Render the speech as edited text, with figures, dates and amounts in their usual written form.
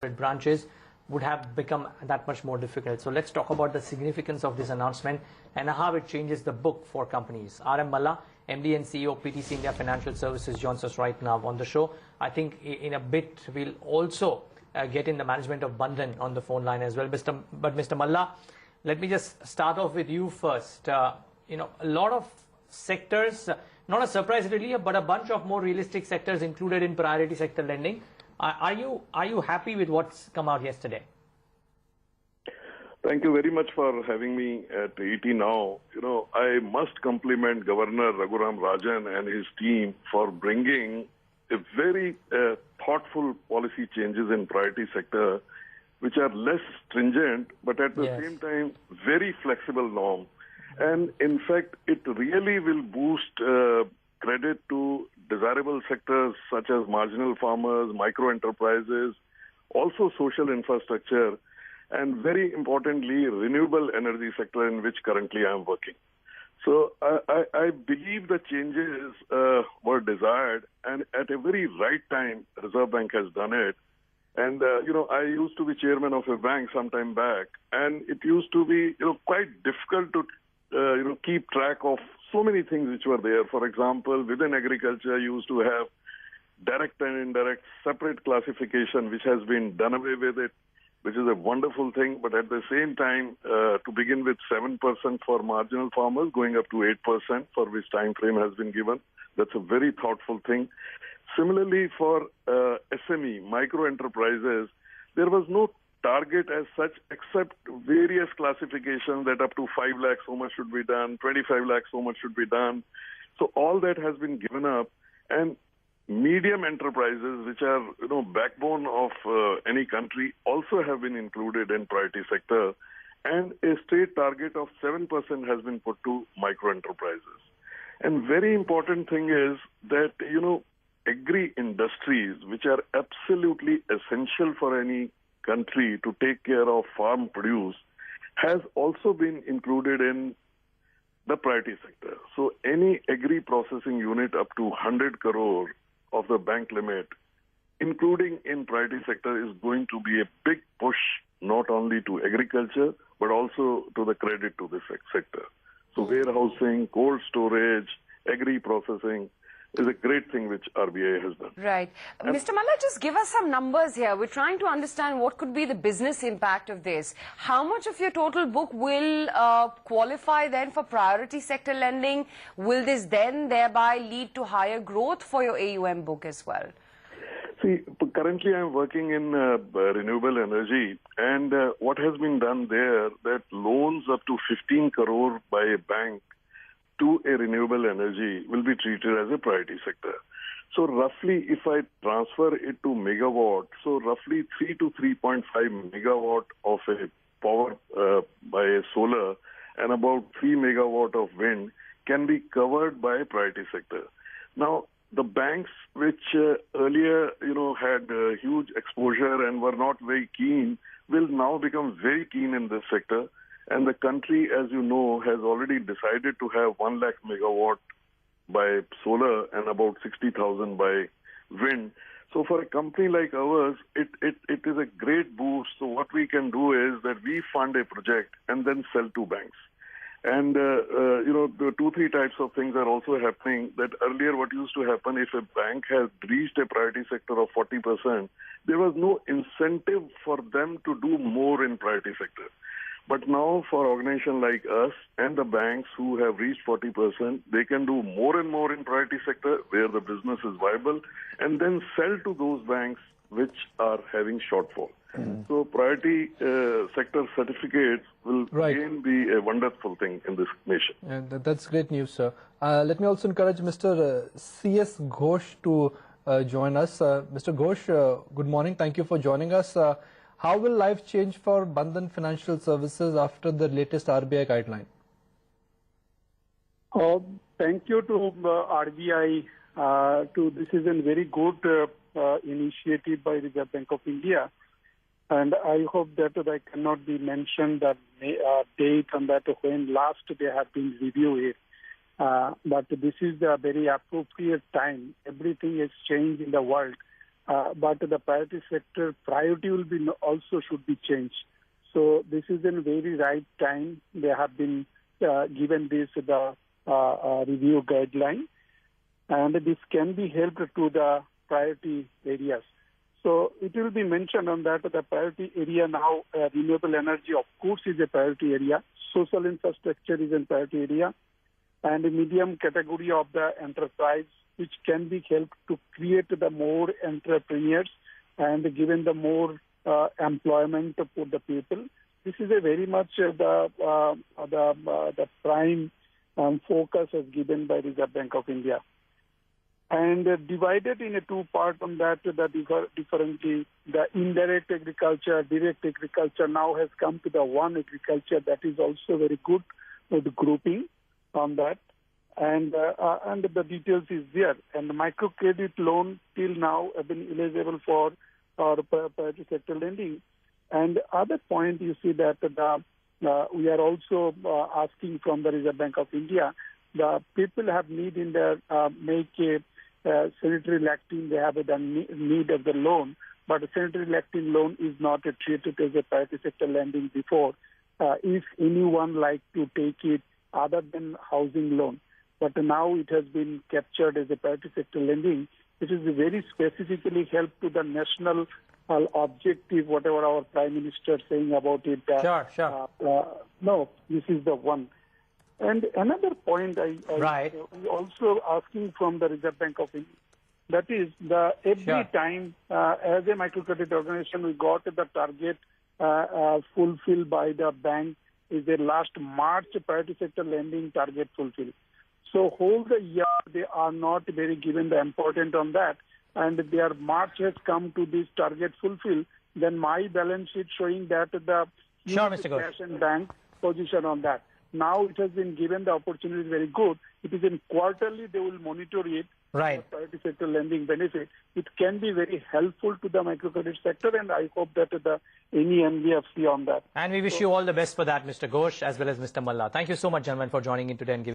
branches would have become that much more difficult. So let's talk about the significance of this announcement and how it changes the book for companies. R.M. Malla, MD and CEO, PTC India Financial Services, joins us right now on the show. I think in a bit we'll also get in the management of Bandhan on the phone line as well. But Mr. Malla, let me just start off with you first. A lot of sectors, not a surprise really, but a bunch of more realistic sectors included in priority sector lending. Are you happy with what's come out yesterday? Thank you very much for having me at ET Now. I must compliment Governor Raghuram Rajan and his team for bringing a very thoughtful policy changes in priority sector, which are less stringent, but at the same time, very flexible norm. And in fact, it really will boost credit to desirable sectors such as marginal farmers, micro enterprises, also social infrastructure, and very importantly, renewable energy sector in which currently I am working. So I believe the changes were desired, and at a very right time, Reserve Bank has done it. And, I used to be chairman of a bank some time back, and it used to be, quite difficult to, keep track of so many things which were there. For example, within agriculture, you used to have direct and indirect separate classification, which has been done away with it, which is a wonderful thing. But at the same time, to begin with 7% for marginal farmers, going up to 8%, for which time frame has been given. That's a very thoughtful thing. Similarly, for SME, micro enterprises, there was no target as such, except various classifications that up to 5 lakhs, so much should be done, 25 lakhs, so much should be done. So all that has been given up, and medium enterprises, which are, backbone of any country, also have been included in priority sector, and a state target of 7% has been put to micro enterprises. And very important thing is that, agri-industries, which are absolutely essential for any country to take care of farm produce, has also been included in the priority sector. So any agri-processing unit up to 100 crore of the bank limit, including in priority sector, is going to be a big push not only to agriculture, but also to the credit to this sector. So warehousing, cold storage, agri-processing is a great thing which RBI has done. Right. Mr. Malla, just give us some numbers here. We're trying to understand what could be the business impact of this. How much of your total book will qualify then for priority sector lending? Will this then thereby lead to higher growth for your AUM book as well? See, currently I'm working in renewable energy, and what has been done there, that loans up to 15 crore by a bank to a renewable energy will be treated as a priority sector. So roughly, if I transfer it to megawatt, so roughly 3 to 3.5 megawatt of a power by a solar and about 3 megawatt of wind can be covered by a priority sector. Now, the banks which earlier, had huge exposure and were not very keen will now become very keen in this sector. And the country, as you know, has already decided to have 1 lakh megawatt by solar and about 60,000 by wind. So for a company like ours, it is a great boost. So what we can do is that we fund a project and then sell to banks. And, the 2-3 types of things are also happening. That earlier what used to happen, if a bank has reached a priority sector of 40%, there was no incentive for them to do more in priority sector. But now for organizations like us and the banks who have reached 40%, they can do more and more in priority sector where the business is viable and then sell to those banks which are having shortfall. So priority sector certificates will again be a wonderful thing in this nation. That's great news, sir. Let me also encourage Mr. C.S. Ghosh to join us. Mr. Ghosh, good morning. Thank you for joining us. How will life change for Bandhan Financial Services after the latest RBI guideline? Thank you to RBI. This is a very good initiative by the Reserve Bank of India. And I hope that there cannot be mentioned that date and that when last they have been reviewed. But this is a very appropriate time. Everything has changed in the world. but the priority sector priority will be also should be changed. So this is a very right time. They have been given this the review guideline, and this can be helped to the priority areas. So it will be mentioned on that the priority area now, renewable energy of course is a priority area, social infrastructure is a priority area, and the medium category of the enterprise which can be helped to create the more entrepreneurs and given the more employment for the people. This is a very much the prime focus as given by Reserve Bank of India. And divided in a two part on that, differently, the indirect agriculture, direct agriculture now has come to the one agriculture. That is also very good with grouping on that. And the details is there. And the microcredit loan till now have been eligible for priority sector lending. And other point you see that we are also asking from the Reserve Bank of India, the people have need in their make a sanitary lacting, they have the need of the loan, but the sanitary lacting loan is not treated as a priority sector lending before. If anyone like to take it other than housing loan, but now it has been captured as a priority sector lending, which is very specifically help to the national objective, whatever our Prime Minister saying about it. Sure. No, this is the one. And another point I also asking from the Reserve Bank of India, that is every time as a microcredit organization we got the target fulfilled by the bank is the last March priority sector lending target fulfilled. So whole the year they are not very given the importance on that, and their March has come to this target fulfill. Then my balance sheet showing that the huge cash and bank position on that. Now it has been given the opportunity is very good. It is in quarterly they will monitor it. Right. Priority sector lending benefit. It can be very helpful to the microcredit sector, and I hope that any NBFC on that. And we wish you all the best for that, Mr. Ghosh, as well as Mr. Malla. Thank you so much, gentlemen, for joining in today and giving